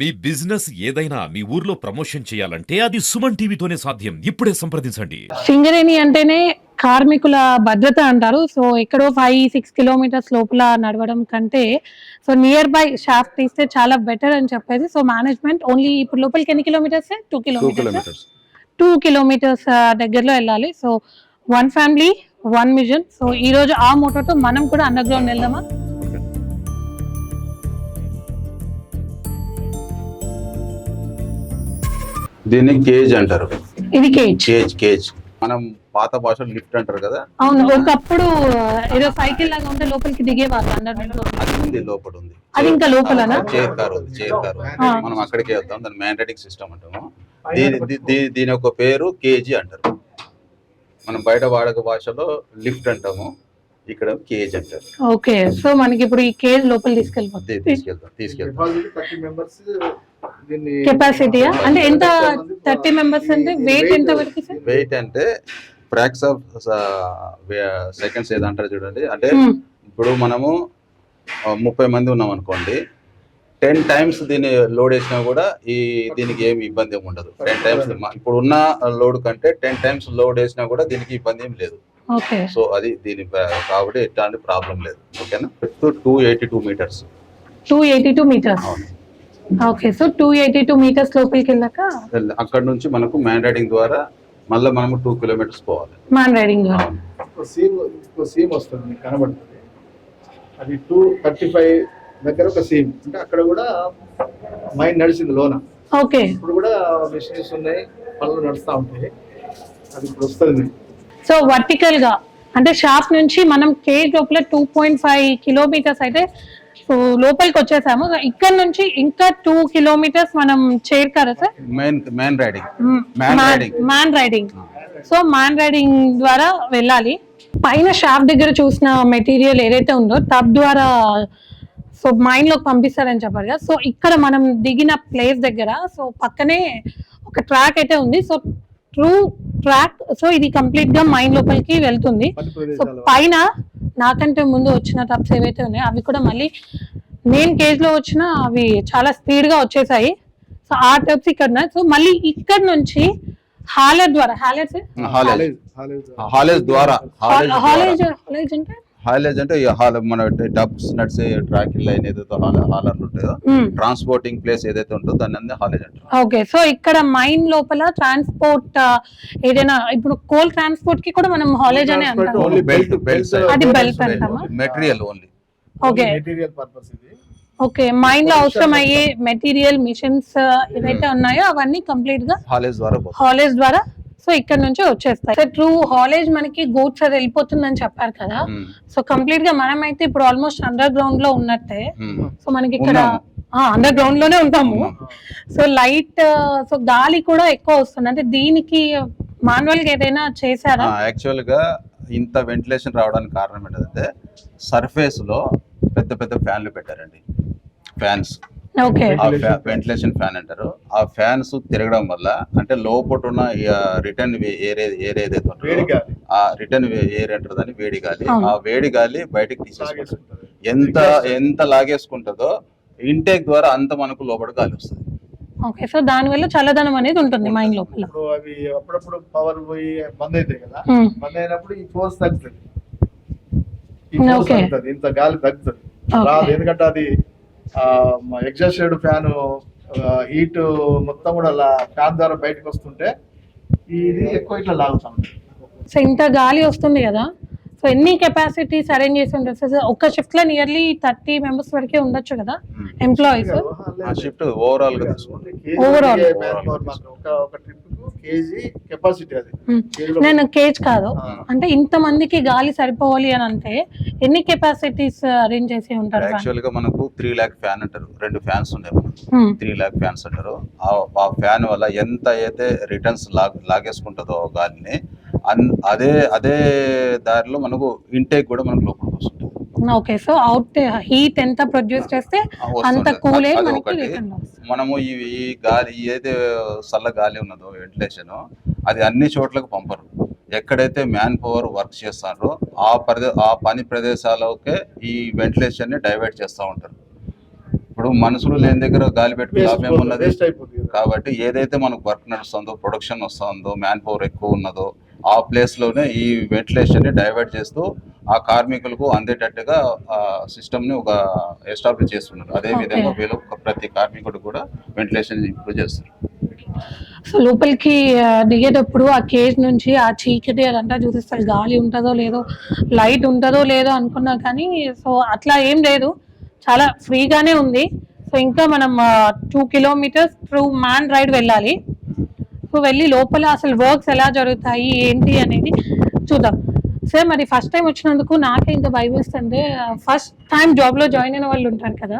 మీ business ఏదైనా మీ ఊర్లో promotion చేయాలంటే అది సుమన్ టీవీతోనే సాధ్యం. ఇప్పుడే సంప్రదించండి. సింగరేణి అంటేనే కార్మికుల భద్రత అంటారు. సో ఎక్కడో 5-6 కిలోమీటర్స్ లోపల నడవడం కంటే సో నియర్ బై షాఫ్ట్ తీస్తే చాలా బెటర్ అని చెప్పేసి సో మేనేజ్మెంట్ ఓన్లీ ఇప్పుడు లోపలికి ఎన్ని కిలోమీటర్స్? 2 కిలోమీటర్స్. 2 కిలోమీటర్స్ దగ్గరలో వెళ్ళాలి. So 1 family 1 machine. సో ఈ రోజు ఆ మోటోతో మనం కూడా అండర్ గ్రౌండ్ వెళ్దామా? దీన్ని కేజ్ అంటారు. ఇది కేజ్. కేజ్ మనం పాత భాషలో లిఫ్ట్ అంటారు కదా. అవును, ఒకప్పుడు ఏదో సైకిల్ లాగా ఉంటే లోపలికి దిగేవాళ్ళు అండర్ గ్రౌండ్. అది ఉంది, లోపల ఉంది. అది ఇంకా లోపలనా? చైర్ కార్ ఉంది, చైర్ కార్. మనం అక్కడికి వెళ్తాం, దాన్ని మ్యాగ్నెటిక్ సిస్టమ్ అంటాము. దీని ఒక పేరు కేజీ అంటారు. మనం బయట వాడక భాషలో లిఫ్ట్ అంటాము, ఇక్కడ కేజ్ అంటారు. ఓకే, సో మనకి ఇప్పుడు ఈ కేజ్ లోపల తీసుకెళ్ళిపోతుంది. తీసుకెళ్తాం. కెపాసిటీయా అంటే ఎంత? 30 మెంబర్స్ అంటే వెయిట్ ఎంత వరకు? వెయిట్ అంటే ఫ్రాక్స్ ఆఫ్ సెకండ్స్ ఏదంటారు చూడండి. అంటే ఇప్పుడు మనము 30 మంది ఉన్నాం అనుకోండి, 10 టైమ్స్ దీన్ని లోడ్ వేసినా కూడా దీనికి ఏమి ఇబ్బంది ఏమి ఉండదు. 10 టైమ్స్ ఇప్పుడు ఉన్న లోడ్ కంటే 10 టైమ్స్ లోడ్ వేసినా కూడా దీనికి ఇబ్బంది ఏమి లేదు. సో అది దీని కాబట్టి ఎట్లాంటి ప్రాబ్లం లేదు. ఓకేనా? 282 metres. 282 metres. Okay, so 282 metres లోపలికి వెళ్ళాక అక్కడ నుంచి మనకు మ్యాన్ రైడింగ్ ద్వారా మళ్ళీ మనము 2 కిలోమీటర్స్ పోవాలి. మ్యాన్ రైడింగ్ ద్వారా సీమ్ వస్తుంది, కనబడుతుంది. అది 235 దగ్గర ఒక సీమ్ అంటే అక్కడ కూడా మైండ్ నడిచింది లోన. ఓకే, ఇప్పుడు కూడా మిషన్స్ ఉన్నాయి, పనులు నడుస్తూ ఉంటాయి. అది ఇప్పుడు వస్తుంది. సో వర్టికల్ గా అంటే షాప్ నుంచి మనం కేజ్ లోపల 2.5 కిలోమీటర్స్ అయితే సో లోపలికి వచ్చేసాము. ఇక్కడ నుంచి ఇంకా 2 కిలోమీటర్స్ మనం చేరుకారా sir? Man riding. So man riding ద్వారా వెళ్ళాలి. పైన షాప్ దగ్గర చూసిన మెటీరియల్ ఏదైతే ఉందో టబ్ ద్వారా సో మైన్ లోకి పంపిస్తారని చెప్పారు కదా. సో ఇక్కడ మనం దిగిన ప్లేస్ దగ్గర సో పక్కనే ఒక ట్రాక్ అయితే ఉంది. So true track. సో ఇది కంప్లీట్ గా మైన్ లోపలికి వెళ్తుంది. సో పైన నాకంటే ముందు వచ్చిన టబ్స్ ఏవైతే ఉన్నాయో అవి కూడా మళ్ళీ నేను కేజ్ లో వచ్చిన అవి చాలా స్పీడ్ గా వచ్చేసాయి. సో ఆ టబ్స్ ఇక్కడ ఉన్నాయి. సో మళ్ళీ ఇక్కడ నుంచి హాలర్ ద్వారా హాలేజ్ అంటే మన డబ్స్ నడిచే ట్రాక్ లైన్ ఏదైతే హాలర్లు ఉంటాయో, ట్రాన్స్పోర్టింగ్ ప్లేస్ ఏదైతే ఉంటుందో దాన్ని హాలేజ్ అంటారు. ఓకే, సో ఇక్కడ మైన్ లోపల ట్రాన్స్పోర్ట్ ఏదైనా ఇప్పుడు కోల్ ట్రాన్స్పోర్ట్ కి కూడా మనం హాలేజ్ అనే అంటాం. అది బెల్ట్ అంటామా? Material only. Okay, material purpose ఇది. ఓకే, మైన్ లో అవసరం అయ్యే మెటీరియల్ మిషన్స్ ఏవైతే ఉన్నాయో అవన్నీ కంప్లీట్ గా హాలేజ్ ద్వారా సో ఇక్కడ నుంచి వచ్చేస్తాయి. సో ట్రూ హాలేజ్ మనకి గూడ్స్ అది వెళ్ళిపోతుందని చెప్పారు కదా. సో కంప్లీట్ గా మనం అయితే ఇప్పుడు ఆల్మోస్ట్ అండర్ గ్రౌండ్ లో ఉన్నట్టే. సో మనకి ఇక్కడ అండర్ గ్రౌండ్ లోనే ఉంటాము. సో లైట్ సో గాలి కూడా ఎక్కువ వస్తుంది. అంటే దీనికి మాన్యువల్ గా ఏదైనా చేశారా? యాక్చువల్ గా ఇంత వెంటిలేషన్ రావడానికి కారణం ఏంటంటే సర్ఫేస్ లో పెద్ద పెద్ద ఫ్యాన్లు పెట్టారండి. ఫ్యాన్స్, వెంటిలేషన్ ఫ్యాన్ అంటారు. ఆ ఫ్యాన్స్ తిరగడం వల్ల అంటే లోపల ఉన్న రిటర్న్ ఏరియా ఏదైతే ఉంటుందో ఆ రిటర్న్ ఏరియా అంటారు దాన్ని వేడి గాలి. ఆ వేడి గాలి బయటకు తీసేసుకుంటుంది. ఎంత లాగేసుకుంటుందో ఇంటేక్ ద్వారా అంత మనకు లోపల గాలి వస్తుంది. ఓకే, సో దాని వల్ల చల్లదనం అనేది ఉంటుంది మైండ్ లోపల. అవి అప్పుడప్పుడు పవర్ పోయి బంద్ అవుతాయి కదా, బంద్ అయినప్పుడు ఈ ఫోర్స్ తగ్గుతుంది. ఇంత గాలి తగ్గుతుంది రాదు. ఎందుకంటే అది ఎగ్జాస్ట్ ఫ్యాన్ హీట్ మొత్తం కూడా ఫ్యాన్ ద్వారా బయటకు వస్తుంటే ఇది ఎక్కువ ఇట్లా లాగుతాం. సో ఇంత గాలి వస్తుంది కదా. సో ఎన్ని కెపాసిటీస్ అరేంజ్ చేసి ఉంటారు సార్? ఒక షిఫ్ట్ లో నియర్లీ 30 మెంబర్స్ వరకే ఉండొచ్చు కదా ఎంప్లాయీస్. ఓవరాల్ నేను కేజ్ కాదు అంటే ఇంత మందికి గాలి సరిపోవాలి అని అంటే ఎన్ని కెపాసిటీస్ అరేంజ్ చేసి ఉంటారు? యాక్చువల్ గా మనకు 3 లాక్ ఫ్యాన్ అంటారు. 2 ఫ్యాన్స్ ఉన్నాయి. 3 లాక్ ఫ్యాన్స్ అంటారు. ఆ ఫ్యాన్ వల్ల ఎంత అయితే రిటర్న్స్ లాగేసుకుంటుందో గాలిని అదే దారిలో మనకు ఇంటేక్ కూడా మనకు లోపలికి వస్తుంది. ఓకే, సో అవుట్ హీట్ ఎంత ప్రొడ్యూస్ చేస్తే అంత కూల్ ఎయిర్ మనకి రిటర్న్ వస్తుంది. మనము ఈ గాలి ఏదైతే చల్ల గాలి ఉన్నదో వెంటిలేషన్ అది అన్ని చోట్లకు పంపరు. ఎక్కడైతే మ్యాన్ పవర్ వర్క్ చేస్తారో ఆ పని ప్రదేశాలకే ఈ వెంటిలేషన్ ని డైవర్ట్ చేస్తూ ఉంటారు. ఇప్పుడు ఇప్పుడు మనుషులు లేని దగ్గర గాలి పెట్టుకుని లాభం ఏమున్నది? వేస్ట్ అయిపోతుంది. కాబట్టి ఏదైతే మనకు వర్క్ నడుస్తుందో, ప్రొడక్షన్ వస్తుందో, మ్యాన్ పవర్ ఎక్కువ ఉన్నదో ఆ ప్లేస్ లోనే ఈ వెంటిలేషన్ ని డైవర్ట్ చేస్తూ ఆ కార్మికులకు అందేటట్టుగా సిస్టమ్ ని ఒక ఎస్టాబ్లిష్ చేస్తున్నారు. అదే విధంగా వీళ్ళు ప్రతి కార్మికుడు కూడా వెంటిలేషన్ ఇంప్రూవ్ చేస్తారు. సో లోపలికి దిగేటప్పుడు ఆ కేజ్ నుంచి ఆ చీకటి అదంతా చూపిస్తారు, గాలి ఉంటుందో లేదో, లైట్ ఉంటుందో లేదో అనుకున్నా కానీ సో అట్లా ఏం లేదు, చాలా ఫ్రీగానే ఉంది. సో ఇంకా మనం 2 kilometers త్రూ మ్యాన్ రైడ్ వెళ్ళాలి. సో వెళ్ళి లోపల అసలు వర్క్స్ ఎలా జరుగుతాయి ఏంటి అనేది చూద్దాం. సార్ మరి ఫస్ట్ టైం వచ్చినందుకు నాకే ఇంత భయం వేస్తుంది. ఫస్ట్ టైం జాబ్ లో జాయిన్ అయిన వాళ్ళు ఉంటారు కదా,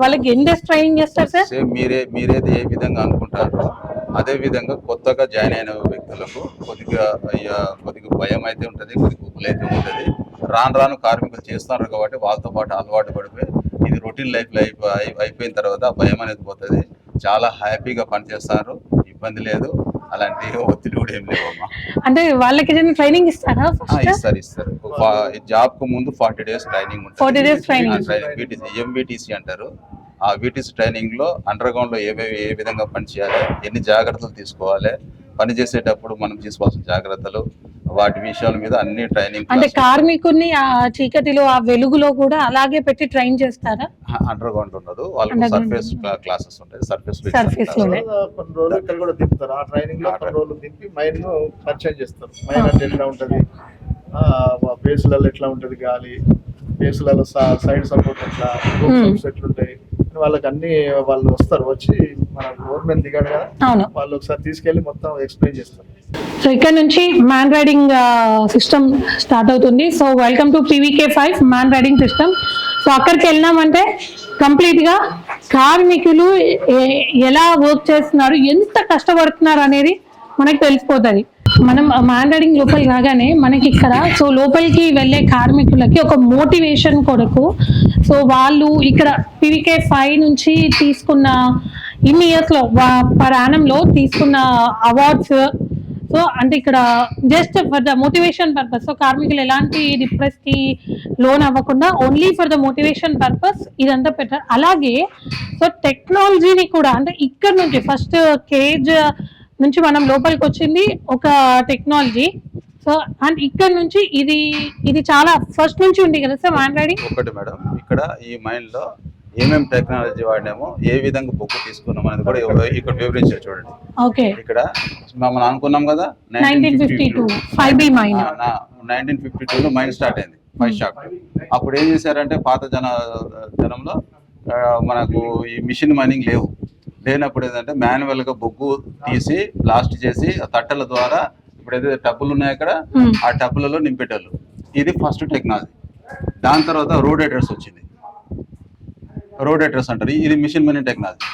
వాళ్ళకి ఎన్ని డేస్ ట్రైనింగ్ చేస్తారు సార్? సేమ్ మీరేది ఏ విధంగా అనుకుంటారో అదే విధంగా కొత్తగా జాయిన్ అయిన వ్యక్తులకు కొద్దిగా భయం అయితే ఉంటుంది, కొద్దిగా గుబ్బులు అయితే ఉంటుంది. రాను కార్మికులు చేస్తున్నారు కాబట్టి వాళ్ళతో పాటు అలవాటు పడిపోయి ఇది రొటీన్ లైఫ్ అయిపోయిన తర్వాత ఆ భయం అనేది పోతుంది. చాలా హ్యాపీగా పనిచేస్తారు, ఇబ్బంది లేదు, అలాంటి ఒత్తిడి కూడా ఏం లేవమ్మా. అంటే వాళ్ళకి ట్రైనింగ్ ఇస్తారా? ఇస్తారు. జాబ్ కు ముందు 40 days ట్రైనింగ్ ఉంటుంది. 40 days ట్రైనింగ్. ఎంవిటిసి అంటారు. ఆ వీటీసీ ట్రైనింగ్ లో అండర్ గ్రౌండ్ లో ఏ విధంగా పని చేయాలి, ఎన్ని జాగ్రత్తలు తీసుకోవాలి, పని చేసేటప్పుడు మనం తీసుకోవాల్సిన జాగ్రత్తలు, వాటి విషయాల మీద అన్ని ట్రైనింగ్. అంటే కార్మికుల్ని ఆ చీకటిలో ఆ వెలుగులో కూడా అలాగే పెట్టి ట్రైన్ చేస్తారా? అండర్ గ్రౌండ్ ఉండదు, వాళ్ళకి సర్ఫేస్ క్లాసెస్ ఉంటాయి. సర్ఫేస్ కొన్ని రోజులు ఇక్కడ కూడా దింపుతారు. ఆ ట్రైనింగ్ లో కొన్ని రోజులు దింపి మైన్ ను పరిచయం చేస్తారు. మైన్ అంటే ఎట్లా ఉంటది, బేసులలో ఎట్లా ఉంటది గాలి, బేసులలో సైడ్ సపోర్ట్ ఎట్లా, ఎట్లుంటాయి, వాళ్ళకి అన్ని వాళ్ళు వస్తారు. వచ్చి మన గవర్నమెంట్ దిగాడు కదా, వాళ్ళు ఒకసారి తీసుకెళ్లి మొత్తం ఎక్స్ప్లెయిన్ చేస్తారు. సో ఇక్కడ నుంచి మ్యాన్ రైడింగ్ సిస్టమ్ స్టార్ట్ అవుతుంది. So welcome to PVK5 man riding system. So అక్కడికి వెళ్ళినామంటే కంప్లీట్ గా కార్మికులు ఎలా వర్క్ చేస్తున్నారు, ఎంత కష్టపడుతున్నారు అనేది మనకి తెలిసిపోతుంది. మనం మ్యాన్ రైడింగ్ లోపలి రాగానే మనకి ఇక్కడ సో లోపలికి వెళ్ళే కార్మికులకి ఒక మోటివేషన్ కొరకు సో వాళ్ళు ఇక్కడ PVK5 నుంచి తీసుకున్న ఇన్ని ఇయర్స్ లో పర్ యానం లో తీసుకున్న అవార్డ్స్, సో అంటే ఇక్కడ just for the motivation purpose. So కార్మికులు ఎలాంటి డిప్రెస్ కి లోన్ అవ్వకుండా only for the motivation purpose ఇదంతా పెట్టారు. అలాగే సో టెక్నాలజీని కూడా అంటే ఇక్కడ నుంచి ఫస్ట్ కేజ్ నుంచి మనం లోపలికి వచ్చింది ఒక టెక్నాలజీ. సో అండ్ ఇక్కడ నుంచి ఇది చాలా ఫస్ట్ నుంచి ఉంది కదా సార్ మ్యాన్ రైడింగ్. ఒకటి మేడం, ఇక్కడ ఈ మైండ్ లో ఏమేమి టెక్నాలజీ వాడినామో, ఏ విధంగా బొగ్గు తీసుకున్నాం అనేది కూడా ఇక్కడ వివరించారు చూడండి. ఓకే, ఇక్కడ మనం అనుకున్నాం కదా 1952 5B మైన్. 1952 లో మైన్ స్టార్ట్ అయింది, 5 షాఫ్ట్. అప్పుడు ఏం చేశారంటే పాత జనంలో మనకు ఈ మిషన్ మైనింగ్ లేనప్పుడు ఏంటంటే మాన్యువల్ గా బొగ్గు తీసి బ్లాస్ట్ చేసి ఆ తట్టల ద్వారా ఇప్పుడు ఏదైతే టబ్బులు ఉన్నాయి అక్కడ ఆ టబ్బులలో నింపేటోళ్ళు. ఇది ఫస్ట్ టెక్నాలజీ. దాని తర్వాత రోడేటర్స్ వచ్చింది. రోడేటర్స్ అంటారు, ఇది మిషన్ మైనింగ్ టెక్నాలజీ.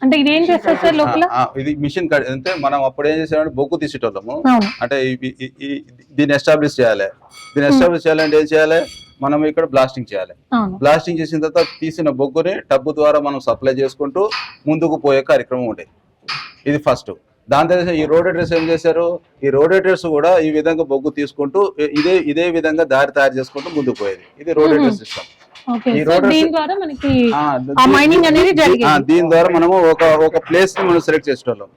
అంటే ఇది ఏం చేస్తారు సార్ లోపల? ఇది మిషన్ అంటే మనం అప్పుడు ఏం చేసామంటే బొగ్గు తీసేటోళ్ళము. అంటే దీన్ని ఎస్టాబ్లిష్ చేయాలి. దీన్ని ఎస్టాబ్లిష్ చేయాలంటే ఏం చేయాలి, మనం ఇక్కడ బ్లాస్టింగ్ చేయాలి. బ్లాస్టింగ్ చేసిన తర్వాత తీసిన బొగ్గుని టబ్బు ద్వారా మనం సప్లై చేసుకుంటూ ముందుకు పోయే కార్యక్రమం ఉండేది. ఇది ఫస్ట్. దాని తర్వాత ఈ రోడేటర్స్ ఏం చేశారు, ఈ రోడేటర్స్ కూడా ఈ విధంగా బొగ్గు తీసుకుంటూ ఇదే విధంగా దారి తయారు చేసుకుంటూ ముందుకు పోయేది. ఇది రోడేటర్ సిస్టమ్. దీని ద్వారా మనము ఒక ప్లేస్ ని మనం సెలెక్ట్ చేసేటోళ్ళం.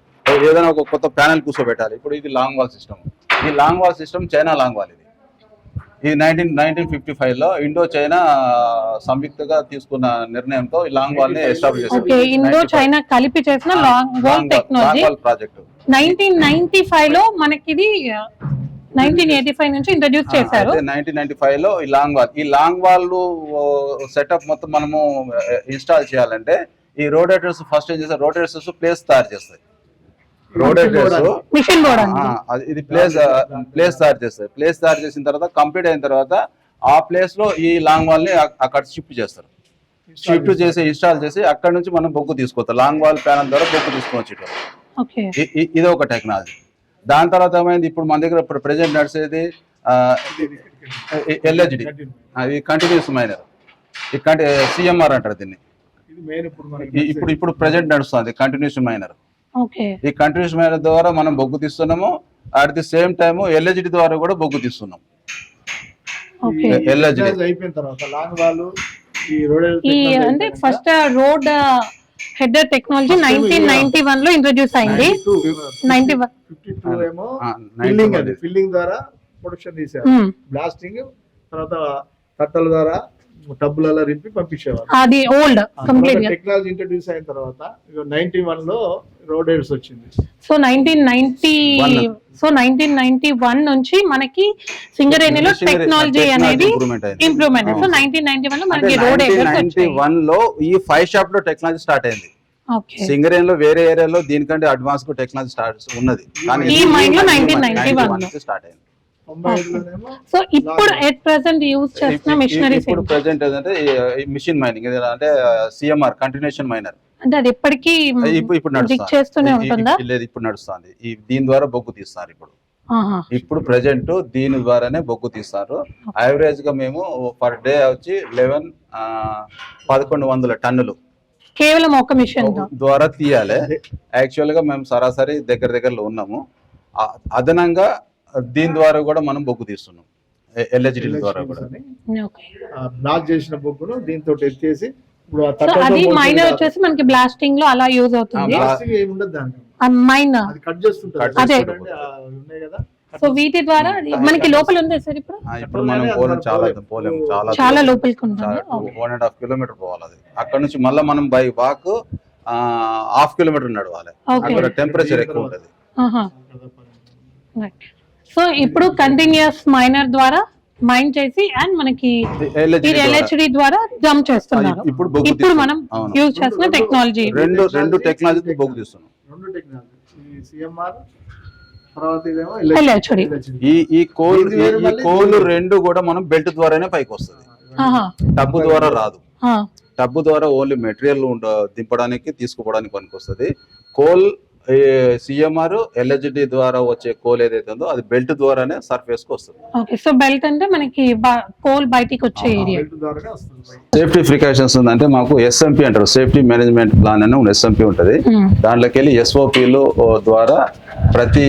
ఏదైనా ఒక కొత్త ప్యానెల్ కూర్చోబెట్టాలి. ఇప్పుడు ఇది లాంగ్ వాల్ సిస్టమ్. ఈ long wall system China long wall. ఇది 1955 లో ఇండో చైనా సంయుక్తగా తీసుకున్న నిర్ణయంతో ఈ లాంగ్ వాల్ ని ఎస్టాబ్లిష్ చేశారు. ఇండో చైనా కలిపి చేసిన లాంగ్ వాల్ టెక్నాలజీ ప్రాజెక్ట్ 1995 లో మనకి ఇది 1985 నుంచి ఇంట్రడ్యూస్ చేశారు. 1995 లో ఈ లాంగ్ వాల్ సెటప్ మొత్తం మనము ఇన్స్టాల్ చేయాలంటే ఈ రోడేటర్స్ ఫస్ట్ ఏం చేస్తారు, రోడేటర్స్ ప్లేస్ తయారు చేస్తాయి. ఇది ప్లేస్ తయారు చేస్తారు. ప్లేస్ తయారు చేసిన తర్వాత కంప్లీట్ అయిన తర్వాత ఆ ప్లేస్ లో ఈ లాంగ్ వాల్ ని అక్కడ షిఫ్ట్ చేస్తారు. షిఫ్ట్ చేసి ఇన్స్టాల్ చేసి అక్కడ నుంచి మనం బొగ్గు తీసుకొస్తాం. లాంగ్ వాల్ ప్యానల్ ద్వారా బొగ్గు తీసుకొచ్చేటప్పుడు ఇది ఒక టెక్నాలజీ. దాని తర్వాత ఏమైంది, ఇప్పుడు మన దగ్గర ప్రెజెంట్ నడిచేది LHD, అది కంటిన్యూస్ మైనర్. CMR అంటారు దీన్ని. ఇప్పుడు ప్రెజెంట్ నడుస్తుంది కంటిన్యూస్ మైనర్. ఈ కంటిన్యూస్ మైనర్ ద్వారా మనం బొగ్గు తీస్తున్నాము. At the same time LHD ద్వారా కూడా బొగ్గు తీస్తున్నాం. LHD అయిపోయిన తర్వాత లాంగ్ వాల్ ఈ రోడ్ ఈ అంటే ఫస్ట్ రోడ్ హెడర్ టెక్నాలజీ 1991 లో ఇంట్రొడ్యూస్ అయింది. 91 52 ఏమో 91 అది ఫిల్లింగ్ ద్వారా ప్రొడక్షన్ తీసారు. బ్లాస్టింగ్ తర్వాత కట్టల ద్వారా టబ్బులలో రింపి పంపించేవారు. అది ఓల్డ్ కంప్లీట్ గా. టెక్నాలజీ ఇంట్రొడ్యూస్ అయిన తర్వాత 91 లో రోడ్ ఎయిడ్స్ వచ్చింది. సో 1991 నుంచి మనకి సింగరేణిలో టెక్నాలజీ అనేది ఇంప్రూవ్మెంట్. సో 1991 లో మనకి రోడ్ ఎయిడర్స్ వచ్చాయి. 91 లో ఈ 5 షాప్ లో టెక్నాలజీ స్టార్ట్ అయింది. ఓకే. సింగరేన్ లో వేరే ఏరియాలో దీనికంటే అడ్వాన్స్ టెక్నాలజీ స్టార్ట్ ఉన్నది, కానీ ఈ మైన్ లో 1991 స్టార్ట్ అయింది. 95లోనేమో సో ఇప్పుడు ఎట్ ప్రెసెంట్ యూజ్ చేస్తున్న మిషనరీస్ ఇప్పుడు ప్రెసెంట్ ఏంటంటే మిషన్ మైనింగ్ అంటే సిఎంఆర్ కంటిన్యూషన్ మైనర్ అంటే అది ఎప్పటికీ ఇప్పుడు దిగ్ చేస్తూనే ఉంటుందా? లేదు, ఇప్పుడు నడుస్తుంది. దీని ద్వారా బొగ్గు తీస్తారు. ఇప్పుడు ప్రెసెంట్ దీని ద్వారానే బొగ్గు తీస్తారు. యావరేజ్ గా మేము పర్ డే వచ్చి 1100 టన్నులు కేవలం ఒక మిషన్ ద్వారా తీయాలి. యాక్చువల్ గా మేము సరాసరి దగ్గరలో ఉన్నాము. అదనంగా దీని ద్వారా కూడా మనం బొగ్గు తీస్తున్నాం, ఎల్హెచ్డి ద్వారా కూడా. బ్లాస్ట్ చేసిన బొగ్గును దీంతో ఎత్తేసి ఇప్పుడు అది మైనర్ వచ్చేసి మనకి బ్లాస్టింగ్ లో అలా యూజ్ అవుతుంది. ఏముండదు దానికి, మైన్ అది కట్ చేస్తుంటారు. అదే. ఉన్నాయి కదా. సో వీటి ద్వారా మనకి లోపల ఉంది సార్. ఇప్పుడు మనం పోలేం చాలా లోపలికి ఉంటుంది. 1.5 కిలోమీటర్ పోవాలి. అది అక్కడ నుంచి మళ్ళీ మనం బై వాక్ 1/2 కిలోమీటర్ నడవాలి. అక్కడ టెంపరేచర్ ఎక్కువ ఉంటుంది. సో ఇప్పుడు కంటిన్యూస్ మైనర్ ద్వారా మైన్ చేసి అండ్ మనకి ఎల్హెచ్డి ద్వారా జంప్ చేస్తున్నారు. ఇప్పుడు మనం యూజ్ చేస్తున్న టెక్నాలజీ రెండు టెక్నాలజీ బొగ్గు తీస్తున్నాం. రెండు టెక్నాలజీ, సిఎంఆర్ తర్వాత ఇదేమో ఎల్హెచ్డి. ఈ కోల్ రెండు కూడా మనం బెల్ట్ ద్వారానే పైకి వస్తుంది, టబ్బు ద్వారా రాదు. టబ్బు ద్వారా ఓన్లీ మెటీరియల్ దింపడానికి తీసుకుపోవడానికి పనికి వస్తుంది. కోల్ సిఎంఆర్ ఎల్హెచ్డి ద్వారా వచ్చే కోల్ ఏదైతే ఉందో అది బెల్ట్ ద్వారానే సర్ఫేస్ కు వస్తుంది. ఓకే. సో బెల్ట్ అంటే మనకి కోల్ బయటికి వచ్చే ఏరియా. సేఫ్టీ ప్రికాషన్స్ ఉందంటే మాకు ఎస్ఎంపీ అంటారు, సేఫ్టీ మేనేజ్మెంట్ ప్లాన్ అని ఎస్ఎంపీ ఉంటుంది. దాంట్లోకి వెళ్ళి ఎస్ఓపిలు ద్వారా ప్రతి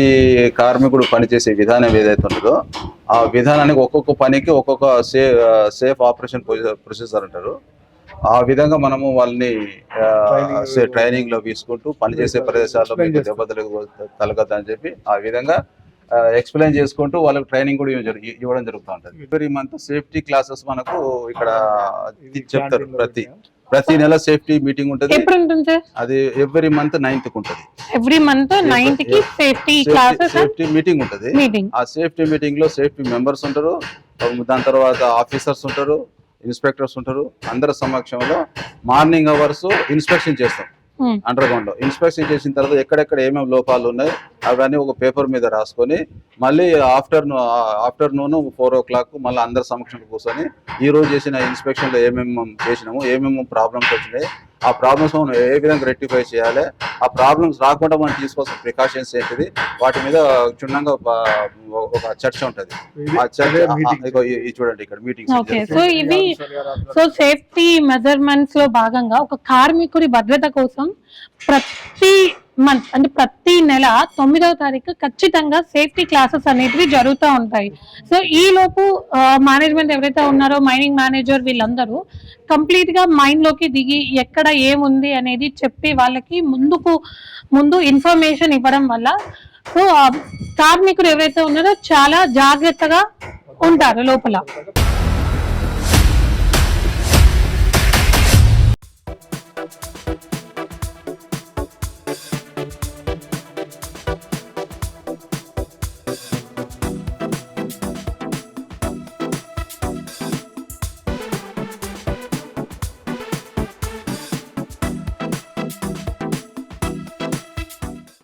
కార్మికుడు పనిచేసే విధానం ఏదైతే ఉంటుందో ఆ విధానానికి ఒక్కొక్క పనికి ఒక్కొక్క సేఫ్ ఆపరేషన్ ప్రొసీజర్ అంటారు. ఆ విధంగా మనము వాళ్ళని ట్రైనింగ్ లో తీసుకుంటూ పనిచేసే ప్రదేశాల్లో మీకు దెబ్బ తలగద్దు అని చెప్పి ఆ విధంగా ఎక్స్ప్లెయిన్ చేసుకుంటూ వాళ్ళకి ట్రైనింగ్ కూడా ఇవ్వడం జరుగుతూ ఉంటుంది. ఎవ్రీ మంత్ సేఫ్టీ క్లాసెస్ మనకు ఇక్కడ చెప్తారు. ప్రతి నెల సేఫ్టీ మీటింగ్ ఉంటుంది. అది ఎవ్రీ మంత్ 9th ఉంటుంది. ఎవ్రీ మంత్ 9th కి సేఫ్టీ క్లాసెస్ సేఫ్టీ మీటింగ్ ఉంటుంది. ఆ సేఫ్టీ మీటింగ్ లో సేఫ్టీ మెంబర్స్ ఉంటారు, దాని తర్వాత ఆఫీసర్స్ ఉంటారు, ఇన్స్పెక్టర్స్ ఉంటారు. అందరి సమక్షంలో మార్నింగ్ అవర్స్ ఇన్స్పెక్షన్ చేస్తాం. అండర్ గ్రౌండ్ లో ఇన్స్పెక్షన్ చేసిన తర్వాత ఎక్కడెక్కడ ఏమేమి లోపాలు ఉన్నాయి అవన్నీ ఒక పేపర్ మీద రాసుకొని మళ్ళీ ఆఫ్టర్నూన్ 4 o'clock మళ్ళీ అందరి సమక్షంలో కూర్చొని ఈ రోజు చేసిన ఇన్స్పెక్షన్ లో ఏమేమి చేసినాము, ఏమేమి ప్రాబ్లమ్స్ వచ్చినాయి, ఆ ప్రాబ్లమ్స్ మనం ఏ విధంగా రెక్టిఫై చేయాలి, ఆ ప్రాబ్లమ్స్ రాకుండా మనం తీసుకోవాల్సిన ప్రికాషన్స్ ఏంటిది, వాటి మీద క్షుణ్ణంగా ఒక చర్చ ఉంటది. ఆ చర్చ చూడండి ఇక్కడ మీటింగ్స్. సో సేఫ్టీ మెజర్మెంట్స్ లో భాగంగా ఒక కార్మికుడి భద్రత కోసం ప్రతి మంత్ అంటే ప్రతి నెల 9వ తారీఖు ఖచ్చితంగా సేఫ్టీ క్లాసెస్ అనేటివి జరుగుతూ ఉంటాయి. సో ఈ లోపు మేనేజ్మెంట్ ఎవరైతే ఉన్నారో మైనింగ్ మేనేజర్ వీళ్ళందరూ కంప్లీట్ గా మైన్ లోకి దిగి ఎక్కడ ఏముంది అనేది చెప్పి వాళ్ళకి ముందు ఇన్ఫర్మేషన్ ఇవ్వడం వల్ల సో కార్మికులు ఎవరైతే ఉన్నారో చాలా జాగ్రత్తగా ఉంటారు లోపల.